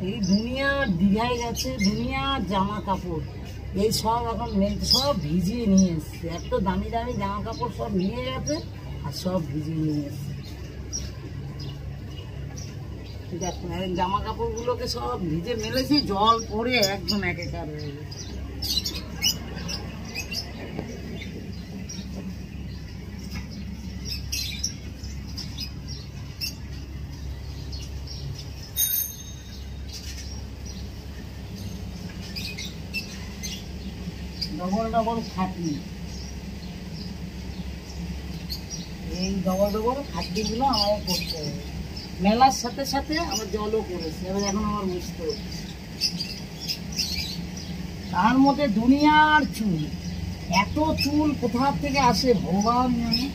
এই দুনিয়ার দীঘায় গেছে, দুনিয়ার জামা কাপড় এই সব এখন সব ভিজিয়ে নিয়ে এসছে। এত দামি দামি জামা কাপড় সব নিয়ে গেছে আর সব ভিজিয়ে নিয়ে এসছে। দেখুন এই জামা কাপড়গুলোকে সব ভিজে মেলেছি, জল পড়ে একদম একাকার হয়ে গেছে। ডবল ডবল খাটনি, এই ডবল ডবল খাটনিগুলো আমাকে করতে হবে। মেলার সাথে সাথে আমার জলও পড়েছে, এবার এখন আমার বুঝতে হচ্ছে। তার মধ্যে দুনিয়ার চুল, এত চুল কোথা থেকে আসে ভগবান জানে।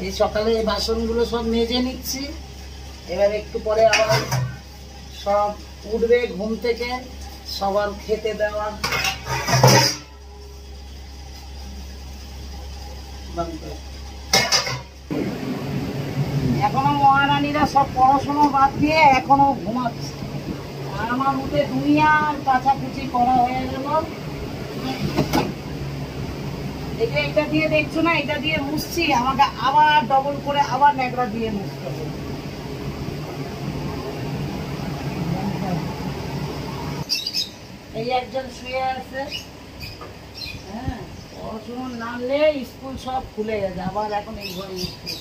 এই সকালে এই বাসনগুলো সব মেজে নিচ্ছি, এবার একটু পরে আবার সব উঠবে ঘুম থেকে, সবার খেতে দেওয়া। এখনো মহারানীরা সব পড়াশোনা বাদ দিয়ে এখনো ঘুমাচ্ছে, আর আমার মধ্যে দুনিয়ার কাছাকুচি করা হয়ে গেল। এটা দিয়ে দেখছো না, এটা দিয়ে মুছছি, আমাকে আবার ডবল করে আবার ন্যাকড়া দিয়ে মুছতে হবে। এই একজন শুয়ে আছে, হ্যাঁ পড়াশোনার নাম নেই, স্কুল সব খুলে গেছে, আবার এখন এই ঘরে স্কুল।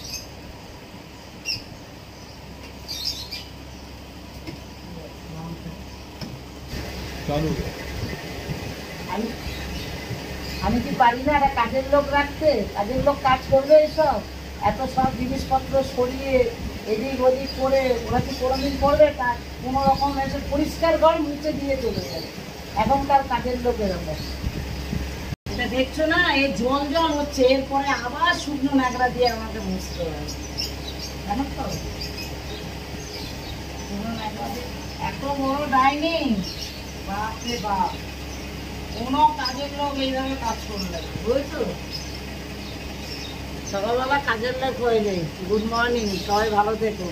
আমি কি পারি না একটা কাজের লোক রাখতে? কাজের লোক কাজ করবে এইসব, এত সব জিনিসপত্র সরিয়ে এদিক ওদিক করে ওরা কি কোনোদিন করবে? তার কোনো রকম এসে পরিষ্কার ঘর মুছে দিয়ে চলে যাবে এখনকার কাজের লোকের ওপর। এটা দেখছো না, এই জল জল হচ্ছে, এরপরে আবার শুকনো ন্যাকড়া দিয়ে আমাকে মুছতে হবে, জানো তো? শুকনো ন্যাকড়া দিয়ে এত বড় ডাইনিং, বাপরে বাপ, কোনো কাজের লোক এইভাবে কাজ করলে, বুঝেছো? সকালবেলা কাজের লোক হয়ে যায়। গুড মর্নিং, সবাই ভালো থেকো।